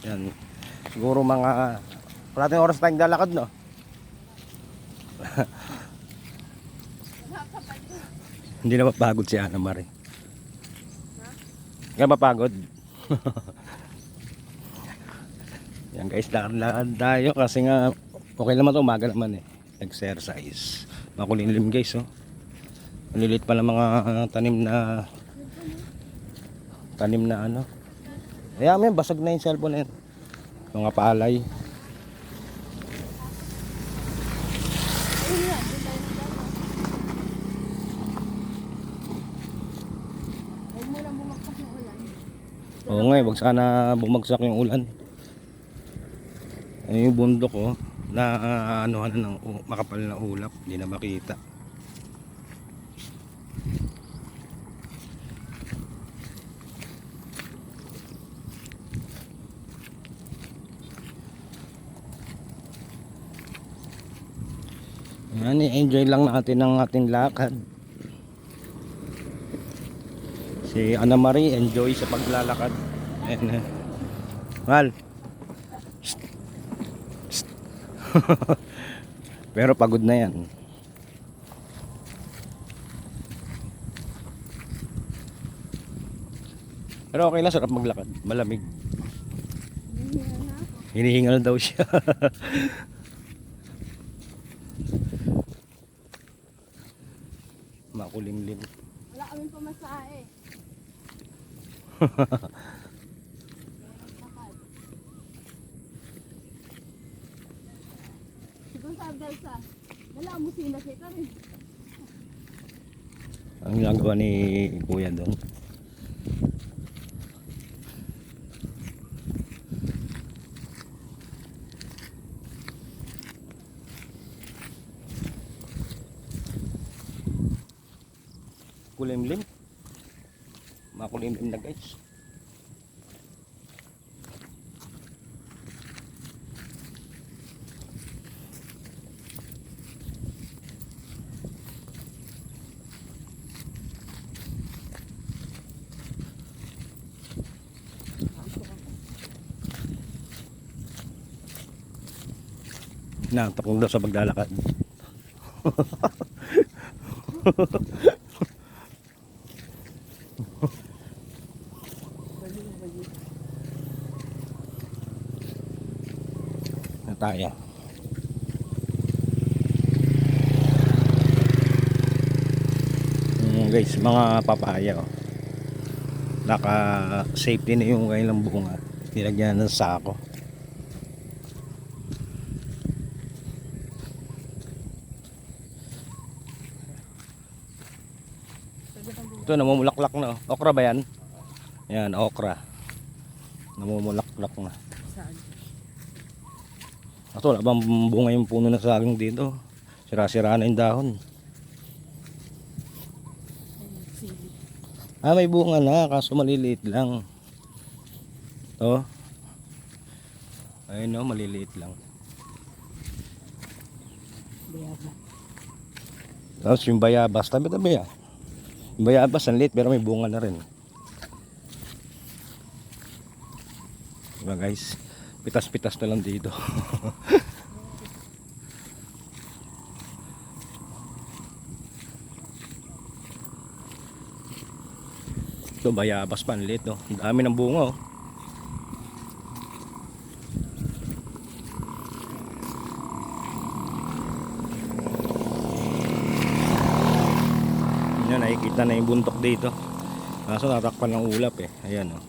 Yan. Siguro mga parating oras tayong lalakad, no? Hindi na mapagod si Ana Marie. Nga mapagod. Yan guys, lakad tayo kasi nga okay naman ito, umaga naman eh. Exercise. Makulimlim guys, oh. Malilit pa lang mga tanim na ano. Kaya may basag na yung cellphone na yun. Mga palay. Oo nga, wag sana bumagsak yung ulan. Ayun yung bundok, oh, na ano ng makapal na ulap, hindi na makita. Yan, i-enjoy lang natin ang ating lakad. Si Ana Marie enjoy sa paglalakad. Ayan, Mal. Pero pagod na yan. Pero okay lang, sarap maglakad. Malamig. Hinihingal daw siya. Makulimlim. Wala kaming pamasahe. Siguro sa Abdelsa, wala mo sila kita rin. Ang ginagawa ni Kuya doon. Kulimlim. Makulimlim na guys. Natakong daw sa paglalakad. Na tayo. Guys, mga papaya, oh. Naka safety na yung kailang bunga. Nilagyan ng sako. Ito namumulaklak na, oh. Okra ba yan? Yan, okra. Namumulaklak na. Ato, wala bang bunga yung puno na saging dito? Sira-sira na yung dahon. Ah, may bunga na, kaso maliliit lang. Ito. Ayun, no, maliliit lang. Bayabas. Tapos yung bayabas, tabi-tabi ah. Yung bayabas, ang liit, pero may bunga na rin. Diba guys? Pitas-pitas na lang dito. Ito, bayabas pa, ang liit, no? Ang dami ng bunga, oh. Yan, nakikita na yung buntok dito. Kaso natakpan ng ulap eh. Ayan, oh.